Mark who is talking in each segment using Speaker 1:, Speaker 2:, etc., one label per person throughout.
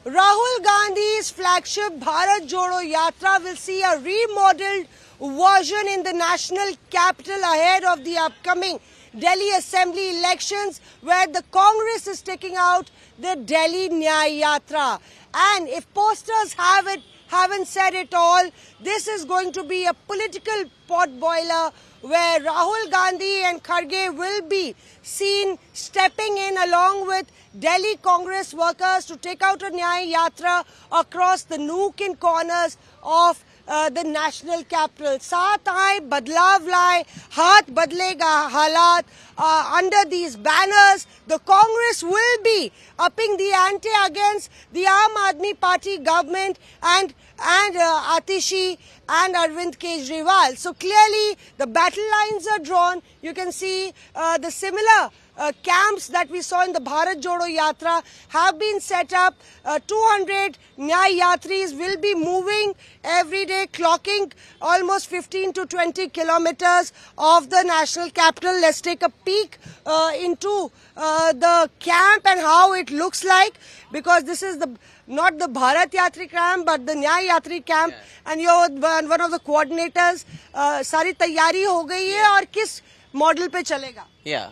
Speaker 1: Rahul Gandhi's flagship Bharat Jodo Yatra will see a remodeled version in the national capital ahead of the upcoming Delhi Assembly elections, where the Congress is taking out the Delhi Nyay Yatra. And if posters haven't said it all, this is going to be a political potboiler where Rahul Gandhi and Kharge will be seen stepping in along with Delhi Congress workers to take out a Nyay Yatra across the nook and corners of the national capital. Saath aaye, badlav laye, haath badlega halat. Under these banners, the Congress will be upping the ante against the Aam Aadmi Party government and Atishi and Arvind Kejriwal. So clearly the battle lines are drawn. You can see the similar camps that we saw in the Bharat Jodo Yatra have been set up. 200 Nyay Yatris will be moving every day, clocking almost 15 to 20 kilometers of the national capital. Let's take a peek into the camp and how it looks like, because this is not the Bharat Yatri camp but the Nyay Yatri camp. Yeah. And you're one of the coordinators. सारी तैयारी हो गई है और किस model पे चलेगा?
Speaker 2: Yeah,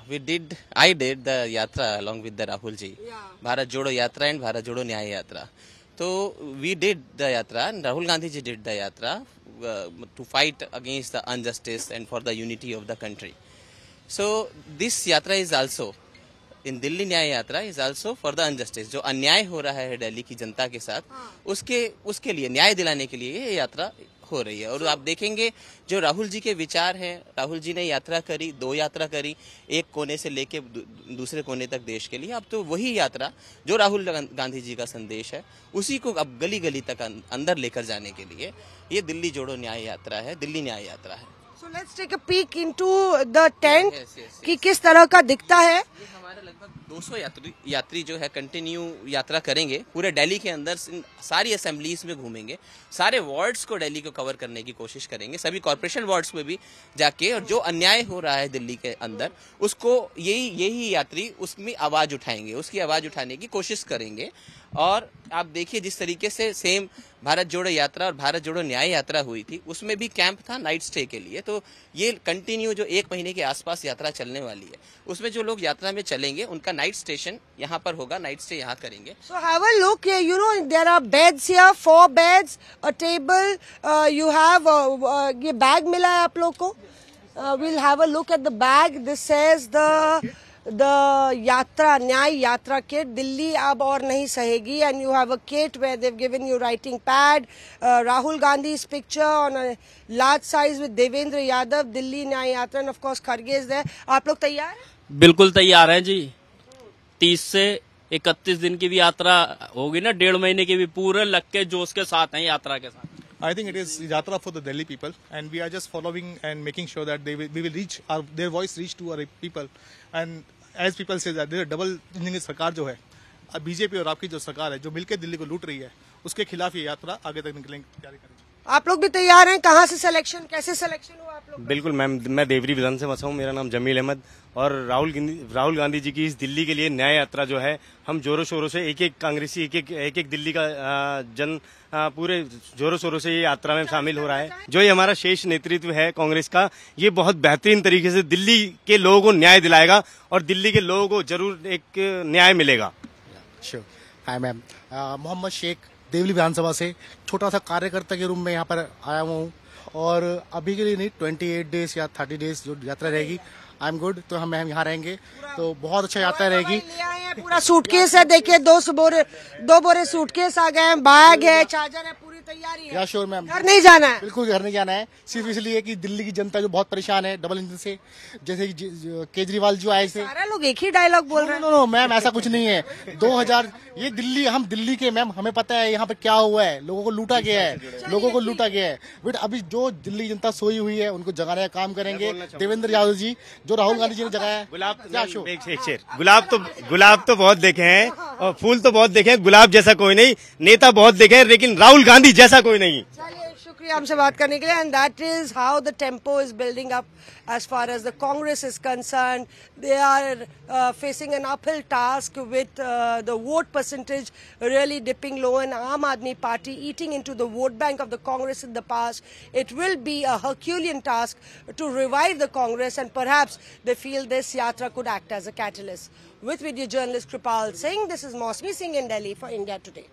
Speaker 2: I did the yatra along with the Rahul ji. Yeah. Bharat Jodo Yatra and Bharat Jodo Nyay Yatra. So we did the yatra and Rahul Gandhi ji did the yatra to fight against the injustice and for the unity of the country. So this yatra is also in Delhi Nyay Yatra is also for the injustice. जो अन्याय हो रहा है दिल्ली की जनता के साथ, उसके लिए न्याय दिलाने के लिए ये यात्रा हो रही है। और आप देखेंगे जो राहुल जी के विचार हैं, राहुल जी ने यात्रा करी, 2 यात्रा करी, एक कोने से लेके दूसरे कोने तक देश के लिए। अब तो वही यात्रा जो राहुल गांधी जी का संदेश है, उसी को अब गली गली तक अंदर लेकर जाने के लिए ये दिल्ली जोड़ो न्याय यात्रा है, दिल्ली न्याय यात्रा है।
Speaker 1: So let's take a peek into the tent कि किस तरह का दिखता है।
Speaker 2: ये हमारे लगभग 200 यात्री जो है कंटिन्यू यात्रा करेंगे पूरे दिल्ली के अंदर, सारी असेंबलीज में घूमेंगे, सारे वार्ड्स को दिल्ली को कवर करने की कोशिश करेंगे, सभी कॉर्पोरेशन वार्ड्स में भी जाके, और जो अन्याय हो रहा है दिल्ली के अंदर उसको यही यात्री उसमें आवाज उठाएंगे, उसकी आवाज उठाने की कोशिश करेंगे। और आप देखिए जिस तरीके से सेम भारत जोड़ो यात्रा और भारत जोड़ो न्याय यात्रा हुई थी, उसमें भी कैंप था नाइट स्टे के लिए। तो ये कंटिन्यू जो 1 महीने के आसपास यात्रा चलने वाली है, उसमें जो लोग यात्रा में चलेंगे उनका नाइट स्टेशन यहाँ पर होगा, नाइट स्टे यहाँ करेंगे।
Speaker 1: So have a look here, you know there are beds here, 4 beds, a table, you have ये बैग मिला है आप लोग को। We'll have a look at the bag. This says the yatra न्याय यात्रा kit, दिल्ली अब और नहीं सहेगी, and you have a kit where they've given you writing pad, Rahul Gandhi's picture on a large size with Devendra Yadav, Delhi न्याय यात्रा, and of course Kharge is there. आप लोग तैयार हैं?
Speaker 3: बिल्कुल तैयार हैं जी। 30 से 31 दिन की भी यात्रा होगी ना, 1.5 महीने की भी, पूरे लग के जोश के साथ हैं यात्रा के साथ।
Speaker 4: I think it is yatra for the Delhi people, and we are just following and making sure that we will reach their voice reach to our people. And as people say that there is a double engine सरकार जो है, BJP और आपकी जो सरकार है जो मिलकर दिल्ली को लूट रही है, उसके खिलाफ ये यात्रा आगे तक निकलेंगे, तैयारी करेंगे।
Speaker 1: आप लोग भी तैयार हैं? कहाँ से सिलेक्शन, कैसे सिलेक्शन हुआ आप लोग?
Speaker 5: बिल्कुल मैम, मैं देवरी विधान से बसा हूँ, मेरा नाम जमील अहमद, और राहुल गांधी जी की इस दिल्ली के लिए न्याय यात्रा जो है, हम जोरों शोरों से एक कांग्रेसी एक दिल्ली का जन पूरे जोरों शोरों से ये यात्रा में शामिल हो रहा है। जो ये हमारा शेष नेतृत्व है कांग्रेस का, ये बहुत बेहतरीन तरीके से दिल्ली के लोगों को न्याय दिलाएगा और दिल्ली के लोगों को जरूर एक न्याय मिलेगा।
Speaker 6: Sure. Hi ma'am, Mohammad Sheikh Deoli विधानसभा से छोटा सा कार्यकर्ता के रूप में यहाँ पर आया हुआ हूँ, और अभी के लिए नहीं, 28 डेज या 30 डेज जो यात्रा रहेगी, आई एम गुड। तो हम यहाँ रहेंगे तो बहुत अच्छा यात्रा रहेगी।
Speaker 1: पूरा सूटकेस है, देखिए 2 बोरे सूटकेस आ गए हैं, बैग है, चार्जर है, पूरी तैयारी है।
Speaker 6: या श्योर मैम,
Speaker 1: घर नहीं जाना है?
Speaker 6: बिल्कुल घर नहीं जाना है, सिर्फ इसलिए कि दिल्ली की जनता जो बहुत परेशान है डबल इंजन से, जैसे कि केजरीवाल जो आए थे।
Speaker 1: सारे लोग एक ही डायलॉग बोल रहे हैं।
Speaker 6: नो मैम, ऐसा कुछ नहीं है। 2000 ये दिल्ली, हम दिल्ली के मैम, हमें पता है यहाँ पे क्या हुआ है, लोगों को लूटा गया है, बट अभी जो दिल्ली जनता सोई हुई है उनको जगाने का काम करेंगे देवेंद्र यादव जी, जो राहुल गांधी जी ने जगाया है।
Speaker 5: गुलाब तो बहुत देखे हैं और फूल तो बहुत देखे हैं, गुलाब जैसा कोई नहीं, नेता बहुत देखे हैं, लेकिन राहुल गांधी जैसा कोई नहीं।
Speaker 1: चलिए, शुक्रिया। शुक्रिया हमसे बात करने के लिए. And that is how the tempo is building up as far as the Congress is concerned. They are facing an uphill task with the vote percentage really dipping low, and Aam Aadmi Party eating into the vote bank of the Congress in the past. It will be a Herculean task to revive the Congress, and perhaps they feel this yatra could act as a catalyst. With video journalist Kripal Singh, this is Mosmi Singh in Delhi for India Today.